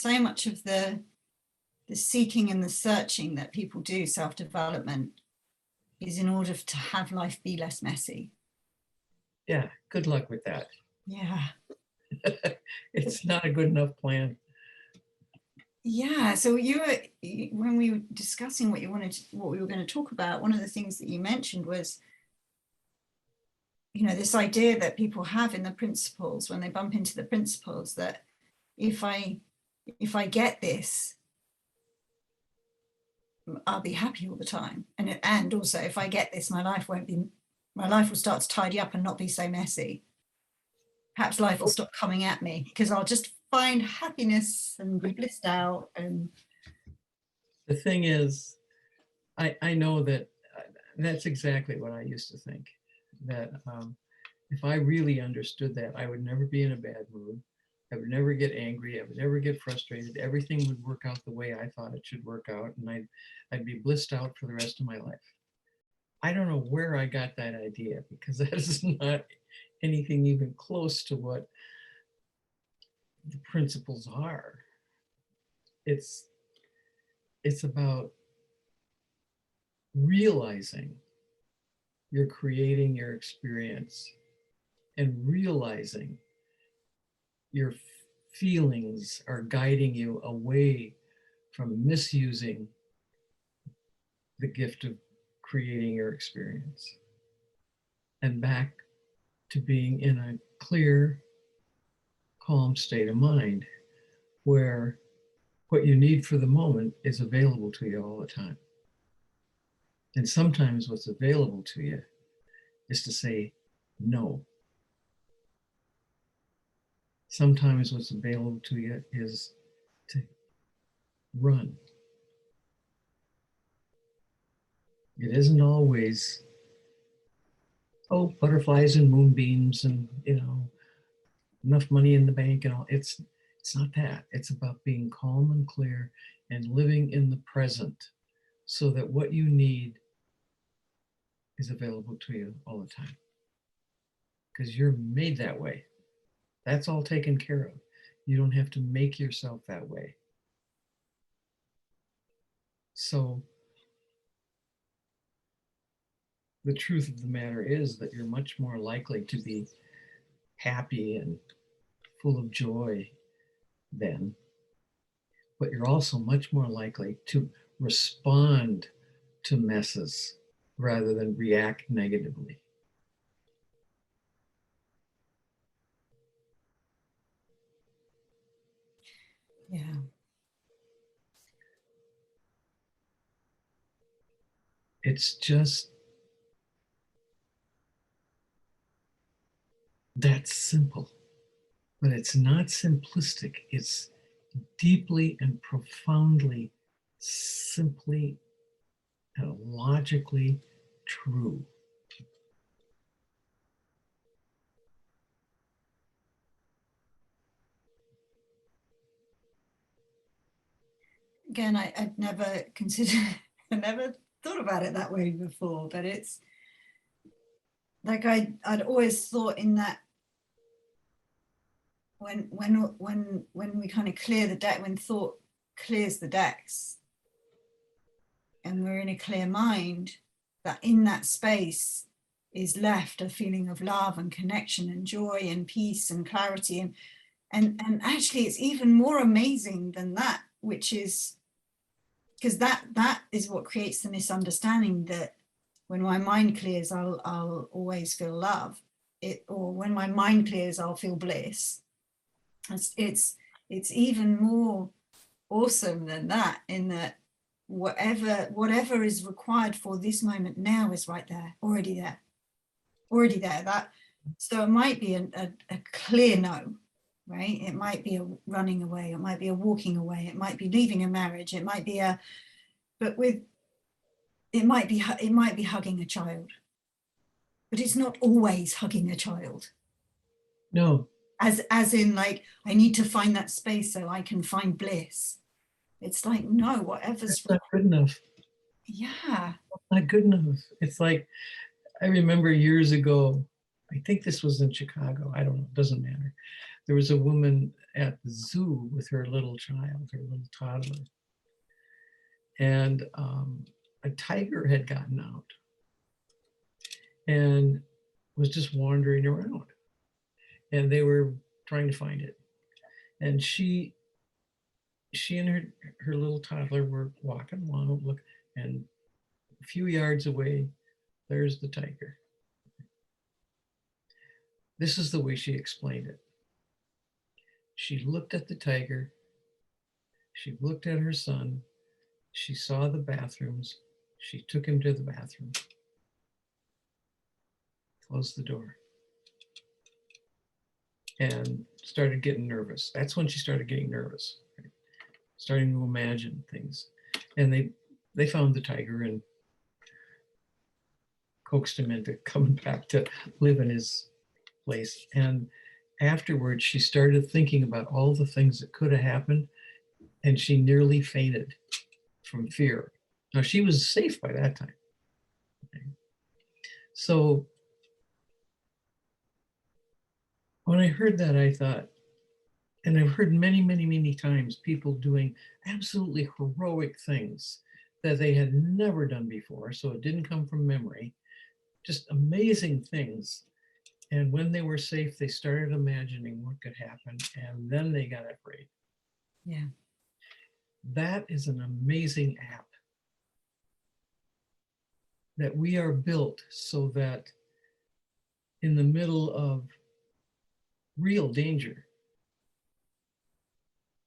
so much of the seeking and the searching that people do, self-development, is in order to have life be less messy. Yeah, good luck with that. Yeah. It's not a good enough plan. Yeah, so when we were discussing what we were going to talk about, one of the things that you mentioned was, you know, this idea that people have in the principles when they bump into the principles, that if I get this, I'll be happy all the time, and also if I get this, my life will start to tidy up and not be so messy. Perhaps life will stop coming at me because I'll just find happiness and be blissed out. And the thing is, I know that that's exactly what I used to think, that if I really understood that, I would never be in a bad mood. I would never get angry. I would never get frustrated. Everything would work out the way I thought it should work out, and I'd be blissed out for the rest of my life. I don't know where I got that idea, because that is not anything even close to what the principles are. It's about realizing you're creating your experience and realizing your feelings are guiding you away from misusing the gift of creating your experience and back to being in a clear, calm state of mind where what you need for the moment is available to you all the time. And sometimes what's available to you is to say no. Sometimes what's available to you is to run. It isn't always, oh, butterflies and moonbeams and, you know, enough money in the bank and all. It's not that. It's about being calm and clear and living in the present so that what you need is available to you all the time. Because you're made that way. That's all taken care of. You don't have to make yourself that way. So the truth of the matter is that you're much more likely to be happy and full of joy then, but you're also much more likely to respond to messes rather than react negatively. yeah. It's just that simple, but it's not simplistic. It's deeply and profoundly, simply and logically true. Again, I'd never considered, I never thought about it that way before, but it's like I'd always thought in that when we kind of clear the deck, when thought clears the decks and we're in a clear mind, that in that space is left a feeling of love and connection and joy and peace and clarity, and actually it's even more amazing than that, which is because that is what creates the misunderstanding, that when my mind clears, I'll always feel love, or when my mind clears, I'll feel bliss. It's even more awesome than that, in that whatever is required for this moment now is right there, already there. That, so it might be a clear no, right? It might be a running away, it might be a walking away, it might be leaving a marriage, it might be it might be hugging a child, but it's not always hugging a child. No. As in, like, I need to find that space so I can find bliss. It's like, no, whatever's not good enough. Yeah. Not good enough. It's like, I remember years ago, I think this was in Chicago, I don't know, it doesn't matter. there was a woman at the zoo with her little child, her little toddler, and a tiger had gotten out and was just wandering around, and they were trying to find it. And she and her little toddler were walking along, look, and a few yards away, there's the tiger. This is the way she explained it. She looked at the tiger, she looked at her son, she saw the bathrooms, she took him to the bathroom, closed the door, and started getting nervous. That's when she started getting nervous, right? Starting to imagine things. And they found the tiger and coaxed him into coming back to live in his place. And afterwards, she started thinking about all the things that could have happened, and she nearly fainted from fear. Now, she was safe by that time. Okay. So when I heard that, I thought, and I've heard many, many, many times people doing absolutely heroic things that they had never done before, so it didn't come from memory, just amazing things. And when they were safe, they started imagining what could happen, and then they got afraid. Yeah. That is an amazing app that we are built so that in the middle of real danger,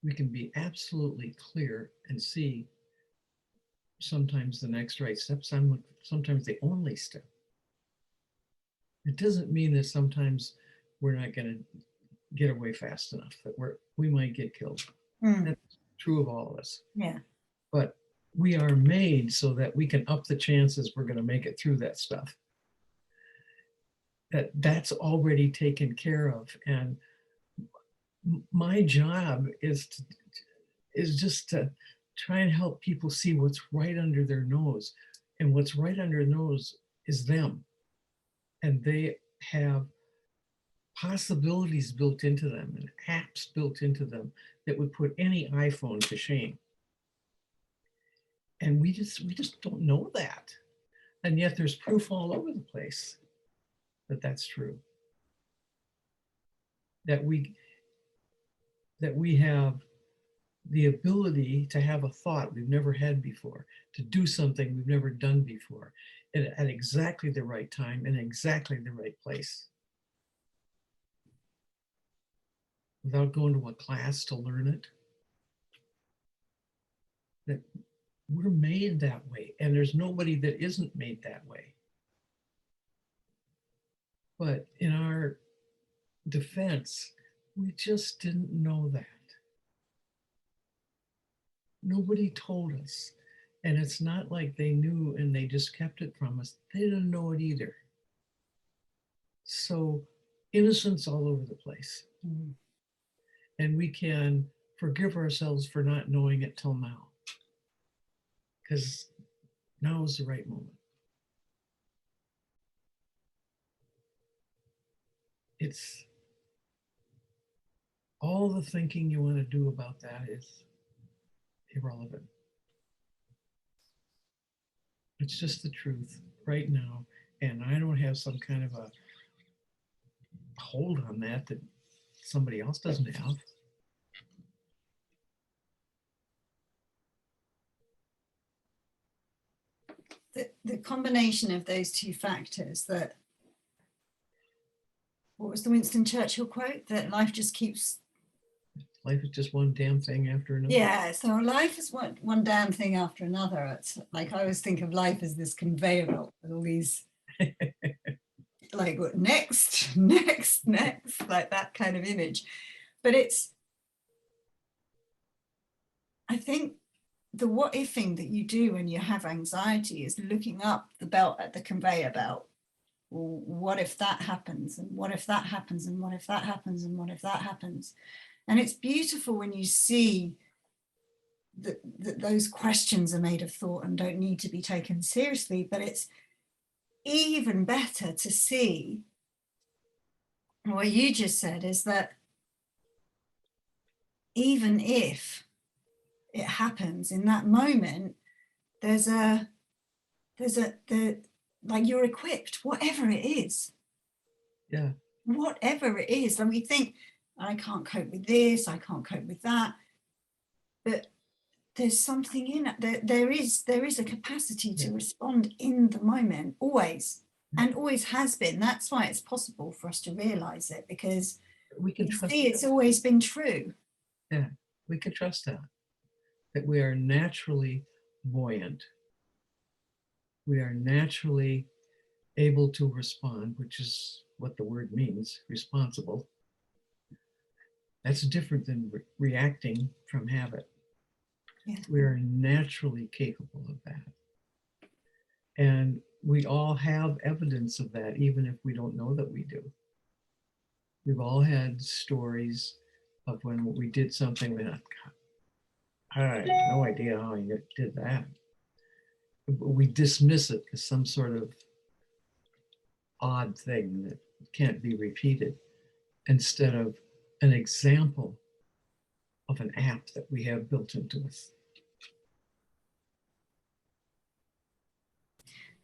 we can be absolutely clear and see sometimes the next right step, sometimes the only step. It doesn't mean that sometimes we're not going to get away fast enough, that we might get killed. That's true of all of us. Yeah. But we are made so that we can up the chances we're going to make it through that stuff. That's already taken care of. And my job is just to try and help people see what's right under their nose. And what's right under their nose is them. And they have possibilities built into them and apps built into them that would put any iPhone to shame. And we just don't know that. And yet there's proof all over the place that that's true. That we have the ability to have a thought we've never had before, to do something we've never done before, at exactly the right time and exactly the right place. Without going to a class to learn it. That we're made that way, and there's nobody that isn't made that way. But in our defense, we just didn't know that. Nobody told us. And it's not like they knew and they just kept it from us. They didn't know it either. So innocence all over the place. Mm-hmm. And we can forgive ourselves for not knowing it till now. Because now is the right moment. It's all the thinking you want to do about that is irrelevant. It's just the truth right now. And I don't have some kind of a hold on that somebody else doesn't have. The combination of those two factors, that, what was the Winston Churchill quote? That life is just one damn thing after another. Yeah, so life is one damn thing after another. It's like, I always think of life as this conveyor belt with all these like next, like that kind of image. But I think the what ifing that you do when you have anxiety is looking up the belt at the conveyor belt. Well, what if that happens? And what if that happens? And what if that happens? And what if that happens? And it's beautiful when you see that those questions are made of thought and don't need to be taken seriously. But it's even better to see what you just said, is that even if it happens in that moment, there's like you're equipped, whatever it is. Yeah. Whatever it is. And we think, I can't cope with this, I can't cope with that. But there's something in it. There is a capacity to respond in the moment, always, and always has been. That's why it's possible for us to realize it, because We can trust see, it's always been true. Yeah, we can trust that we are naturally buoyant. We are naturally able to respond, which is what the word means, responsible. That's different than reacting from habit. Yeah. We are naturally capable of that. And we all have evidence of that, even if we don't know that we do. We've all had stories of when we did something that, I had no idea how you did that. We dismiss it as some sort of odd thing that can't be repeated, instead of an example of an app that we have built into us.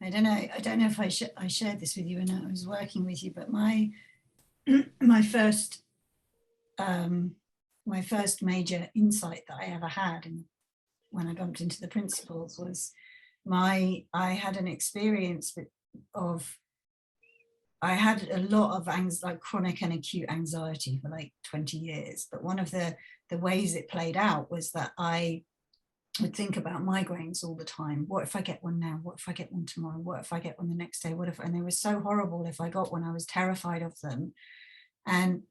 I don't know if I shared this with you when I was working with you, but my first major insight that I ever had, and when I bumped into the principles, was I had an experience I had a lot of like chronic and acute anxiety for like 20 years. But one of the ways it played out was that I would think about migraines all the time. What if I get one now? What if I get one tomorrow? What if I get one the next day? And they were so horrible if I got one. I was terrified of them. And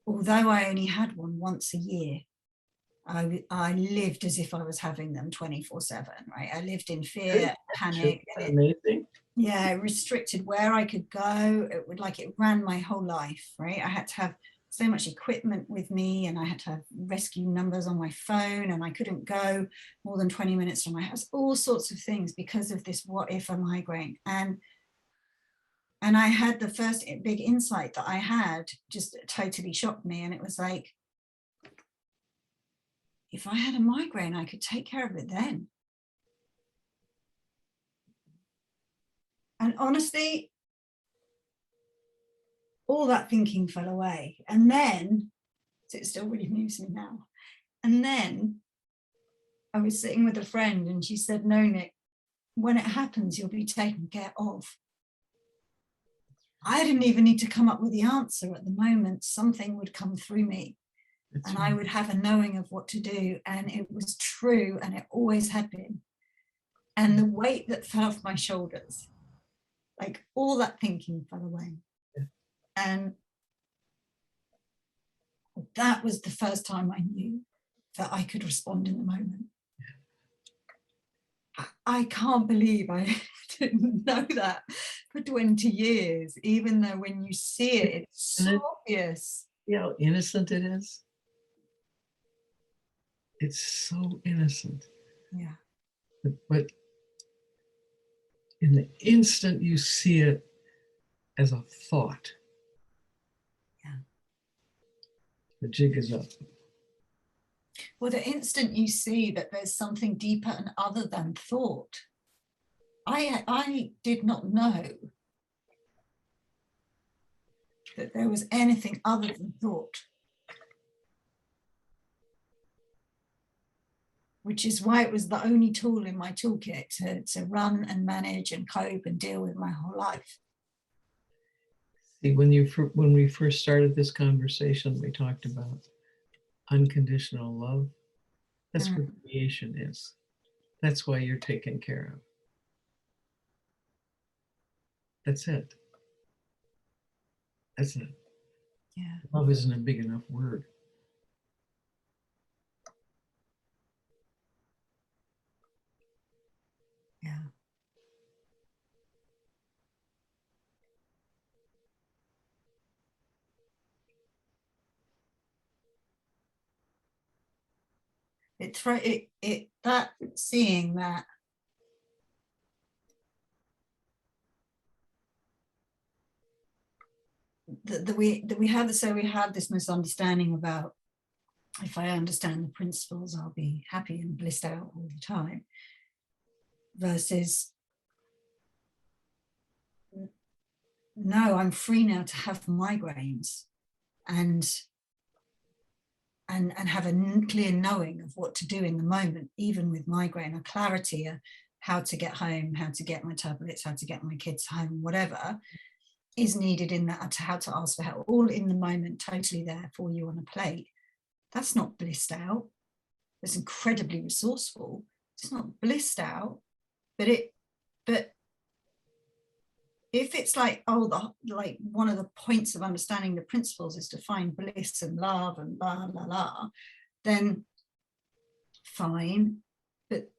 although I only had one once a year, I lived as if I was having them 24/7, right? I lived in fear, panic. Amazing. Yeah, it restricted where I could go. It ran my whole life, right? I had to have so much equipment with me, and I had to have rescue numbers on my phone, and I couldn't go more than 20 minutes from my house, all sorts of things because of this what if a migraine. And I had the first big insight that I had just totally shocked me. And it was like, if I had a migraine, I could take care of it then. And honestly, all that thinking fell away. And then, so it still really moves me now. And then I was sitting with a friend and she said, no, Nick, when it happens, you'll be taken care of. I didn't even need to come up with the answer at the moment. Something would come through me. And I would have a knowing of what to do. And it was true, and it always had been. And the weight that fell off my shoulders, like all that thinking fell away. And that was the first time I knew that I could respond in the moment. I can't believe I didn't know that for 20 years, even though when you see it, it's so obvious. You know how innocent it is? It's so innocent. Yeah. But in the instant you see it as a thought, yeah, the jig is up. Well, the instant you see that there's something deeper and other than thought, I did not know that there was anything other than thought. Which is why it was the only tool in my toolkit to run and manage and cope and deal with my whole life. See, when we first started this conversation, we talked about unconditional love. That's what creation is. That's why you're taken care of. That's it. That's it. Yeah. Love isn't a big enough word. Yeah. That seeing that we have this misunderstanding about if I understand the principles, I'll be happy and blissed out all the time. Versus, no, I'm free now to have migraines and have a clear knowing of what to do in the moment, even with migraine, a clarity of how to get home, how to get my tablets, how to get my kids home, whatever is needed in that, how to ask for help, all in the moment, totally there for you on a plate. That's not blissed out. It's incredibly resourceful. It's not blissed out, but if it's like, oh, like one of the points of understanding the principles is to find bliss and love and blah, blah, blah, then fine. But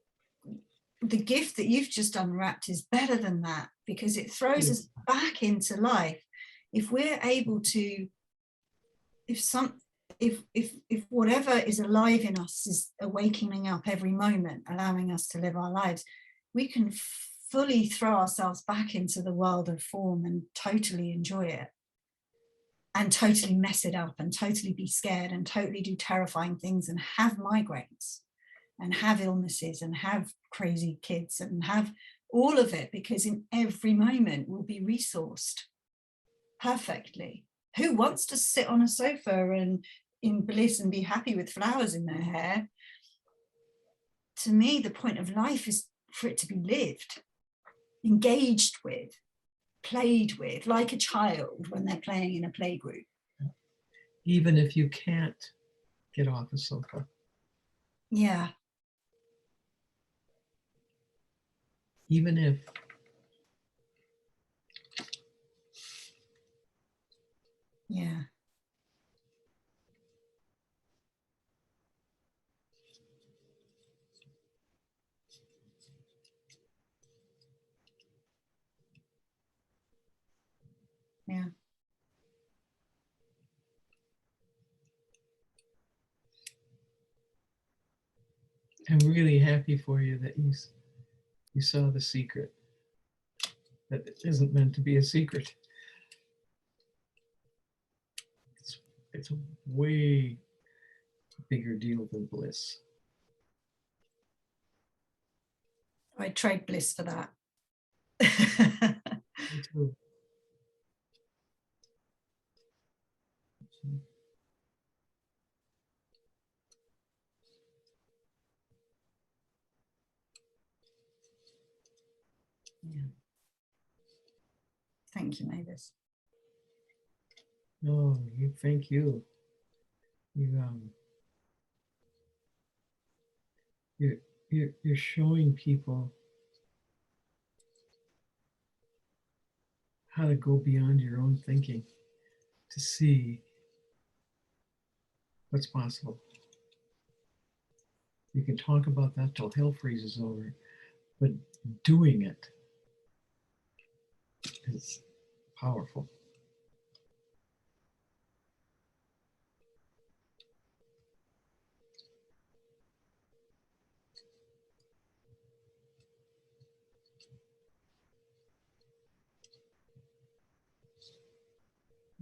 the gift that you've just unwrapped is better than that, because it throws us back into life. If we're able to, if whatever is alive in us is awakening up every moment, allowing us to live our lives, we can fully throw ourselves back into the world of form and totally enjoy it, and totally mess it up, and totally be scared, and totally do terrifying things, and have migraines and have illnesses and have crazy kids and have all of it, because in every moment we'll be resourced perfectly. Who wants to sit on a sofa and in bliss and be happy with flowers in their hair? To me, the point of life is for it to be lived, engaged with, played with, like a child when they're playing in a playgroup. Even if you can't get off a sofa. Yeah. Even if. Yeah. Yeah. I'm really happy for you that you saw the secret. That it isn't meant to be a secret. It's a way bigger deal than bliss. I'd trade bliss for that. Me too. Yeah. Thank you, Mavis. No, thank you. You're showing people how to go beyond your own thinking to see what's possible. You can talk about that till hell freezes over, but doing it is powerful.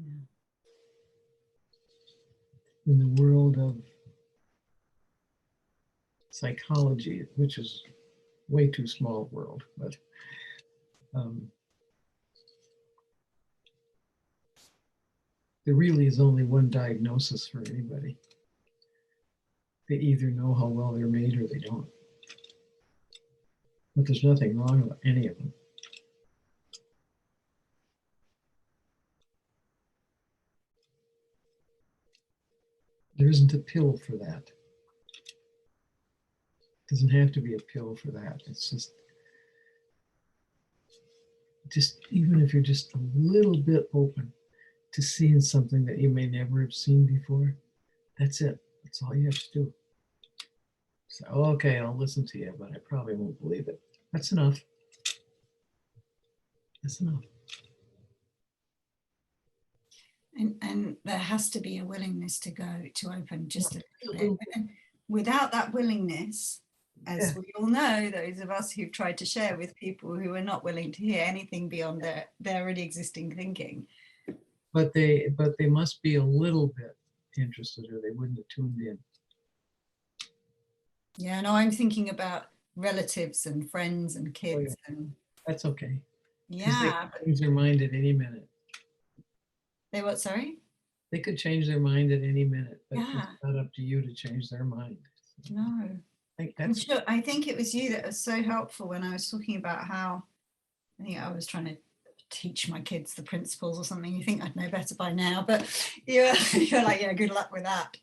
Yeah. In the world of psychology, which is way too small a world, but there really is only one diagnosis for anybody. They either know how well they're made or they don't. But there's nothing wrong with any of them. There isn't a pill for that. It doesn't have to be a pill for that. It's just even if you're just a little bit open to seeing something that you may never have seen before, that's it. That's all you have to do. So, okay, I'll listen to you, but I probably won't believe it. That's enough. That's enough. And there has to be a willingness to go to open just a little bit. And without that willingness, as we all know, those of us who've tried to share with people who are not willing to hear anything beyond their already existing thinking. But they must be a little bit interested or they wouldn't have tuned in. Yeah, no, I'm thinking about relatives and friends and kids. Yeah. And That's okay. Because they yeah, could change their mind at any minute. they what, sorry? They could change their mind at any minute, but Yeah. it's not up to you to change their mind. No. I think I'm that's sure, I think it was you that was so helpful when I was talking about how, I think I was trying to teach my kids the principles or something. You think I'd know better by now, but you're like, yeah, good luck with that.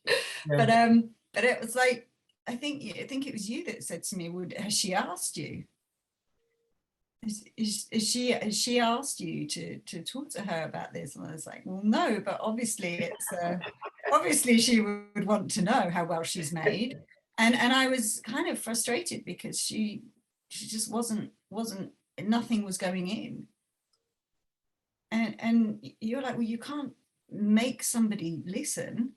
yeah. But it was like, I think it was you that said to me, has she asked you? Has she asked you to talk to her about this? And I was like, well, no, but obviously it's obviously she would want to know how well she's made. And I was kind of frustrated because she just wasn't nothing was going in. And you're like, well, you can't make somebody listen.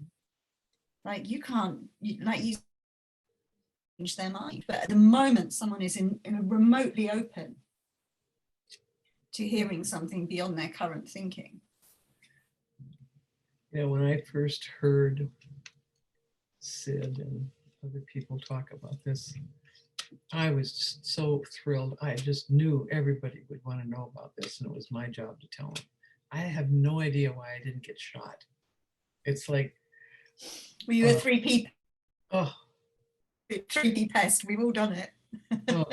Like you can't, like you change their mind. But at the moment someone is in remotely open to hearing something beyond their current thinking. Yeah, when I first heard Sid and other people talk about this, I was just so thrilled. I just knew everybody would want to know about this, and it was my job to tell them. I have no idea why I didn't get shot. It's like, Well, you were 3P, oh, 3D pest. We've all done it. oh.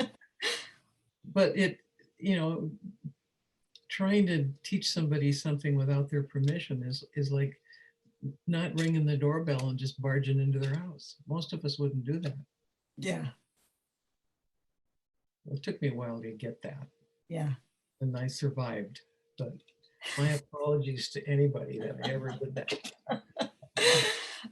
But it, you know, trying to teach somebody something without their permission is like not ringing the doorbell and just barging into their house. Most of us wouldn't do that. Yeah. Well, it took me a while to get that. Yeah. And I survived. But my apologies to anybody that I ever did that.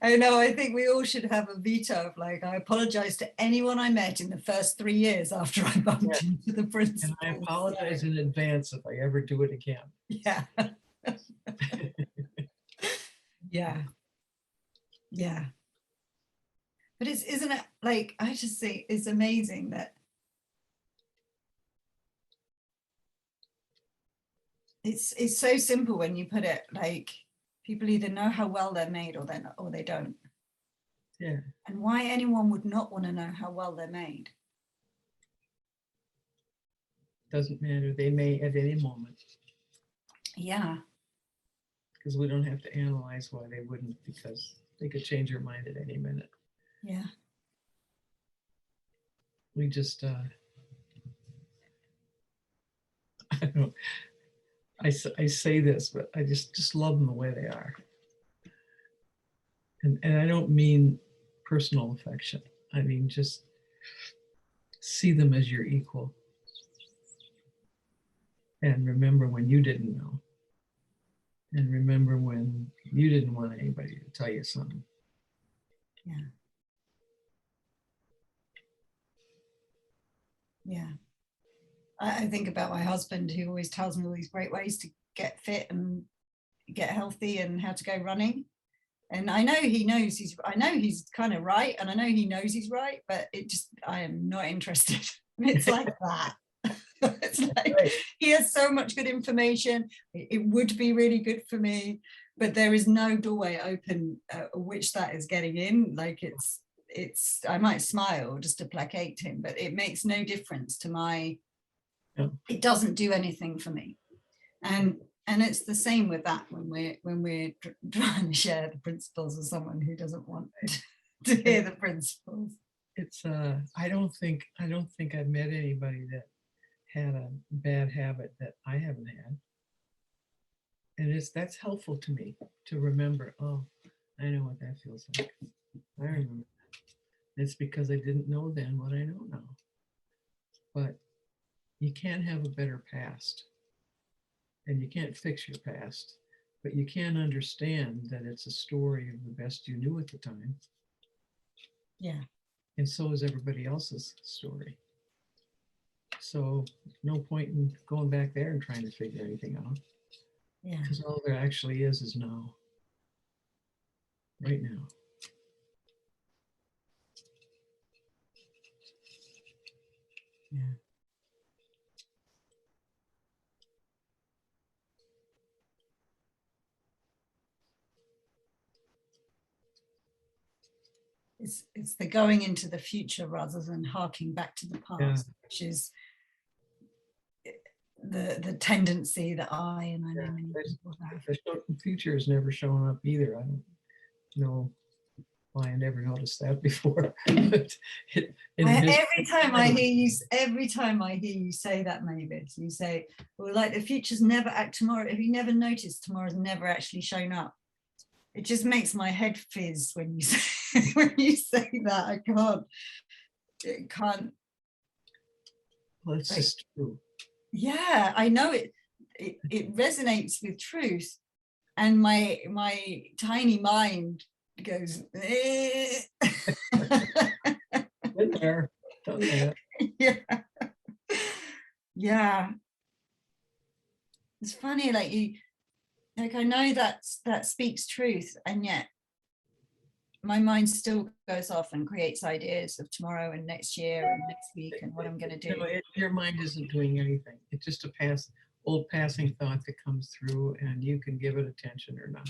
I know, I think we all should have a veto of like, I apologize to anyone I met in the first 3 years after I bumped into the principal. And I apologize in advance if I ever do it again. Yeah. Yeah. Yeah. But isn't it like, I just think it's amazing that it's so simple when you put it like people either know how well they're made or they're not, or they don't. Yeah. And why anyone would not want to know how well they're made. Doesn't matter. They may at any moment. Yeah. Because we don't have to analyze why they wouldn't, because they could change their mind at any minute. Yeah. We just, I don't know. I say this, but I just love them the way they are. And I don't mean personal affection. I mean, just see them as your equal. And remember when you didn't know. And remember when you didn't want anybody to tell you something. Yeah. Yeah. I think about my husband who always tells me all these great ways to get fit and get healthy and how to go running. And I know he knows I know he's kind of right. And I know he knows he's right, but I am not interested. It's like that. It's like, right. He has so much good information. It would be really good for me, but there is no doorway open which that is getting in. Like I might smile just to placate him, but it makes no difference to my, it doesn't do anything for me. And it's the same with that when we're trying to share the principles with someone who doesn't want to hear the principles. It's I don't think I've met anybody that had a bad habit that I haven't had. And that's helpful to me to remember, oh, I know what that feels like. I remember that. It's because I didn't know then what I know now. But you can't have a better past. And you can't fix your past. But you can understand that it's a story of the best you knew at the time. Yeah. And so is everybody else's story. So no point in going back there and trying to figure anything out. Yeah. Because all there actually is now. Right now. Yeah. it's the going into the future rather than harking back to the past, which is the tendency that I know many people have. The future has never shown up either. I don't know why I never noticed that before. But every time I hear you say that, Mavis, you say, well, like the future's never act tomorrow. If you never noticed, tomorrow's never actually shown up. It just makes my head fizz when you say when you say that. It can't. Well, it's just true. Yeah, I know it resonates with truth, and my tiny mind goes Been there. Done that. Yeah. It's funny, like I know that speaks truth, and yet my mind still goes off and creates ideas of tomorrow and next year and next week and what I'm going to do. Your mind isn't doing anything. It's just a old passing thought that comes through, and you can give it attention or not.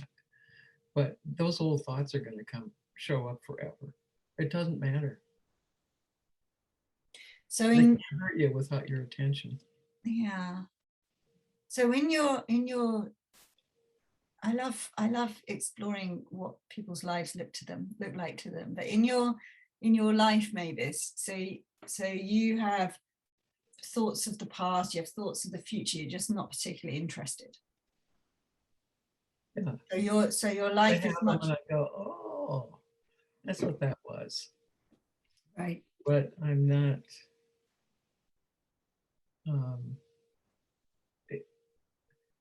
But those old thoughts are going to show up forever. It doesn't matter. So they can hurt you without your attention. Yeah. So in your I love exploring what people's lives look like to them. But in your life, Mavis, so you have thoughts of the past, you have thoughts of the future, you're just not particularly interested. Yeah. So your life is much. I go, oh, that's what that was. Right. But I'm not.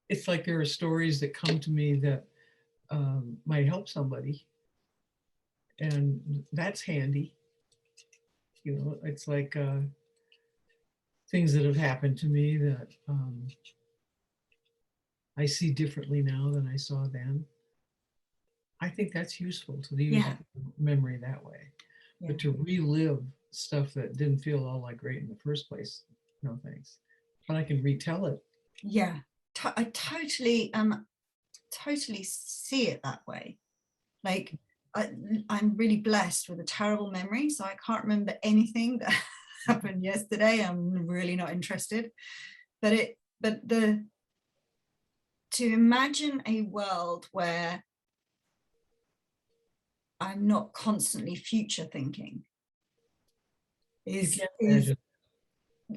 It's like there are stories that come to me that might help somebody, and that's handy. You know, it's like things that have happened to me that I see differently now than I saw then. I think that's useful to use memory that way. Yeah. But to relive stuff that didn't feel all that great in the first place, no thanks. But I can retell it. Yeah, I totally see it that way. Like I'm really blessed with a terrible memory, so I can't remember anything that happened yesterday. I'm really not interested. But to imagine a world where I'm not constantly future thinking is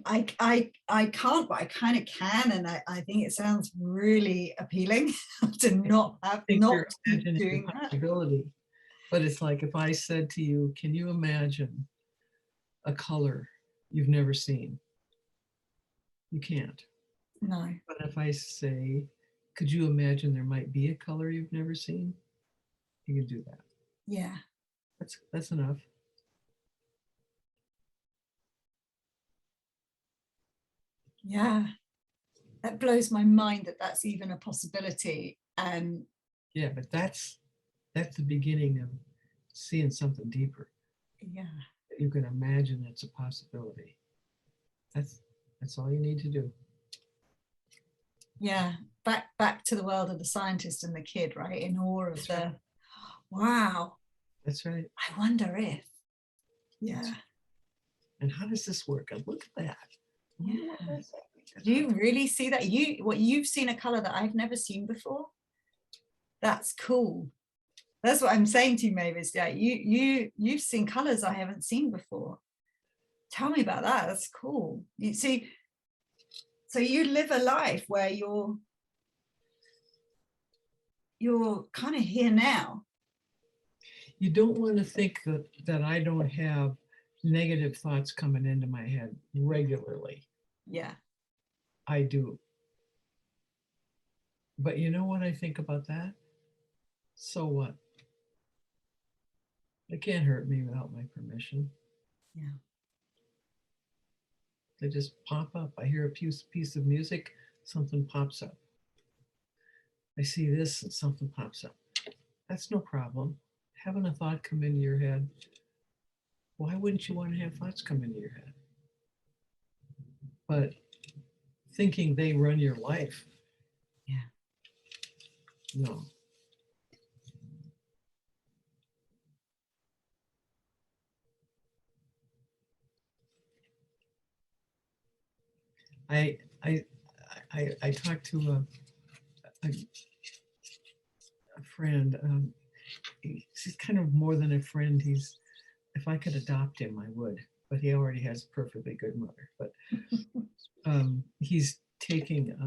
I can't, but I kind of can, and I think it sounds really appealing to not keep doing that. But it's like if I said to you, can you imagine a color you've never seen? You can't. No. But if I say, could you imagine there might be a color you've never seen? You can do that. Yeah. That's enough. Yeah. That blows my mind that that's even a possibility. Yeah, but that's the beginning of seeing something deeper. Yeah. You can imagine it's a possibility. That's all you need to do. Yeah. Back to the world of the scientist and the kid, right? In awe of the wow. That's right. I wonder if. Yeah. And how does this work? And look at that. Yeah. Do you really see that? You've seen a color that I've never seen before? That's cool. That's what I'm saying to you, Mavis. Yeah, you've seen colors I haven't seen before. Tell me about that. That's cool. You see, so you live a life where you're kind of here now. You don't want to think that I don't have negative thoughts coming into my head regularly. Yeah. I do. But you know what I think about that? So what? They can't hurt me without my permission. Yeah. They just pop up. I hear a piece of music, something pops up. I see this and something pops up. That's no problem. Having a thought come into your head, why wouldn't you want to have thoughts come into your head? But thinking they run your life. Yeah. No. I I I talked to a friend. He's kind of more than a friend. He's, if I could adopt him, I would. But he already has a perfectly good mother. But he's taking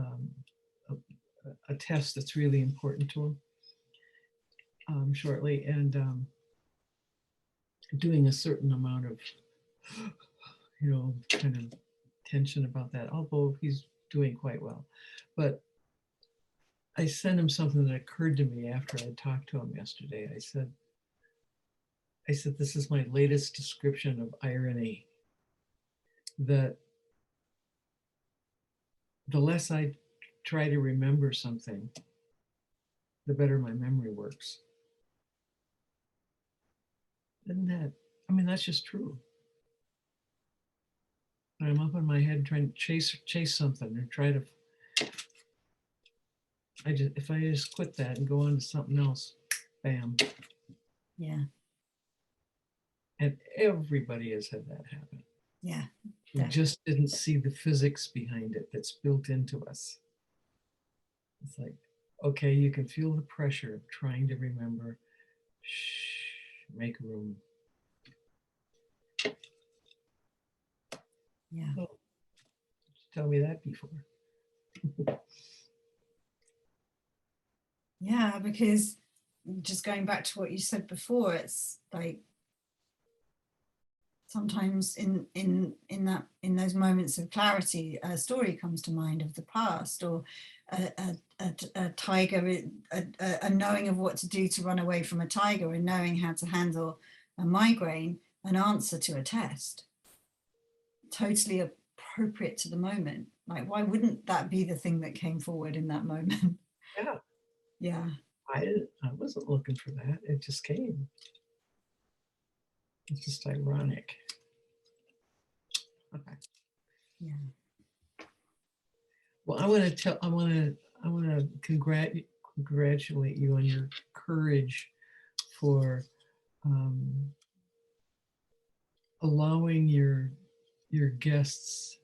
a test that's really important to him shortly, and doing a certain amount of, kind of tension about that, although he's doing quite well. But I sent him something that occurred to me after I talked to him yesterday. I said, this is my latest description of irony, that the less I try to remember something, the better my memory works. Isn't that, I mean, that's just true. When I'm up in my head trying to chase something or try to, if I just quit that and go on to something else, bam. Yeah. And everybody has had that happen. Yeah. We just didn't see the physics behind it that's built into us. It's like, okay, you can feel the pressure of trying to remember. Shh, make room. Yeah. Oh, tell me that before. Yeah, because just going back to what you said before, it's like sometimes in those moments of clarity, a story comes to mind of the past, or a tiger, a knowing of what to do to run away from a tiger, and knowing how to handle a migraine, an answer to a test. Totally appropriate to the moment. Like, why wouldn't that be the thing that came forward in that moment? Yeah. Yeah. I wasn't looking for that. It just came. It's just ironic. Okay. Yeah. Well, I want to congratulate you on your courage for allowing your guests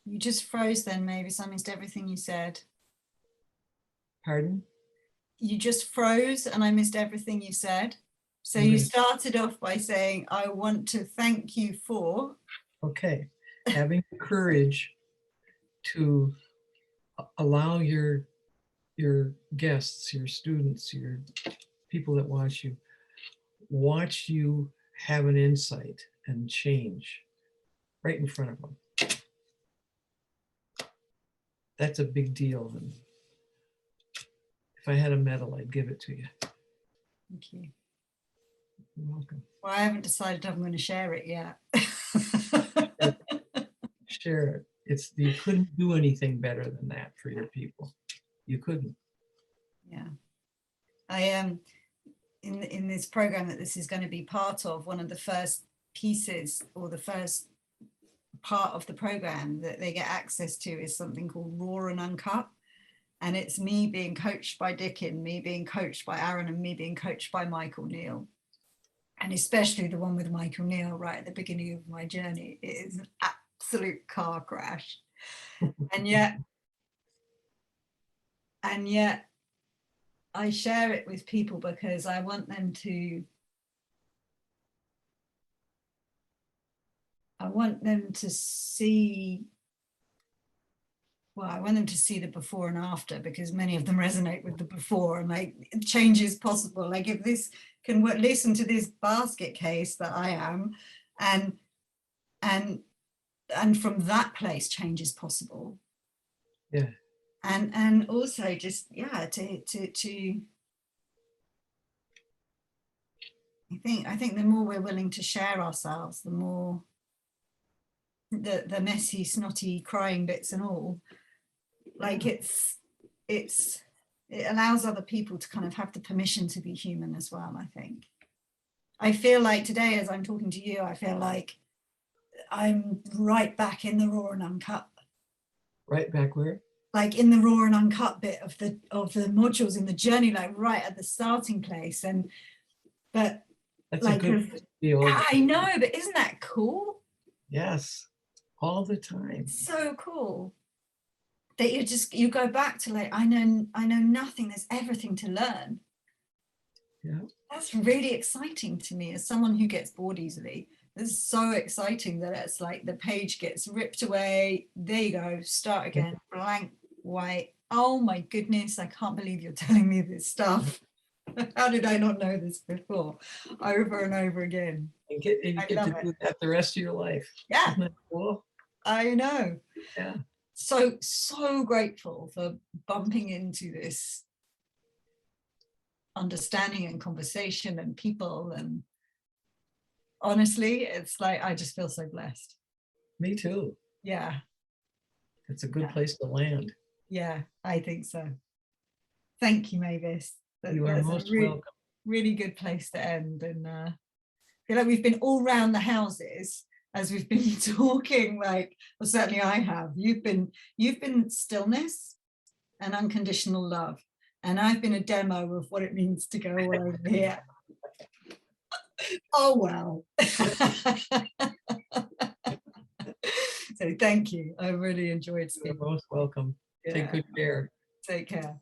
You just froze then, maybe, so I missed everything you said. Pardon? You just froze and I missed everything you said. So you started off by saying, I want to thank you for. Okay. Having the courage to allow your guests, your students, your people that watch you have an insight and change right in front of them. That's a big deal. And if I had a medal, I'd give it to you. Thank you. You're welcome. Well, I haven't decided I'm going to share it yet. Share it. You couldn't do anything better than that for your people. You couldn't. Yeah. I am in this program that this is going to be part of, one of the first pieces, or the first part of the program that they get access to, is something called Raw and Uncut. And it's me being coached by Dickin, me being coached by Aaron, and me being coached by Michael Neal. And especially the one with Michael Neal right at the beginning of my journey. It is an absolute car crash. And yet I share it with people because I want them to see, well, I want them to see the before and after, because many of them resonate with the before, and like, change is possible. Like, if this can work, listen to this basket case that I am, and from that place, change is possible. Yeah. And also just, yeah, to I think the more we're willing to share ourselves, the more the messy, snotty, crying bits and all, like, it allows other people to kind of have the permission to be human as well, I think. I feel like today, as I'm talking to you, I feel like I'm right back in the raw and uncut. Right back where? Like in the raw and uncut bit of the modules in the journey, like right at the starting place. And but That's like a good feel. I know, but isn't that cool? Yes, all the time. So cool that you go back to like, I know nothing, there's everything to learn. Yeah. That's really exciting to me as someone who gets bored easily. It's so exciting that it's like the page gets ripped away. There you go, start again, blank white. Oh my goodness, I can't believe you're telling me this stuff. How did I not know this before? Over and over again. And you get to do that the rest of your life. Yeah. Isn't that cool? I know. Yeah. So grateful for bumping into this understanding and conversation and people, and honestly, it's like I just feel so blessed. Me too. Yeah. It's a good place to land. Yeah, I think so. Thank you, Mavis. You are most welcome. Really good place to end. And I feel like we've been all around the houses as we've been talking, like, well, certainly I have. You've been stillness and unconditional love. And I've been a demo of what it means to go all over here. Oh, well. So thank you. I really enjoyed speaking. You're most welcome. Yeah. Take good care. Take care.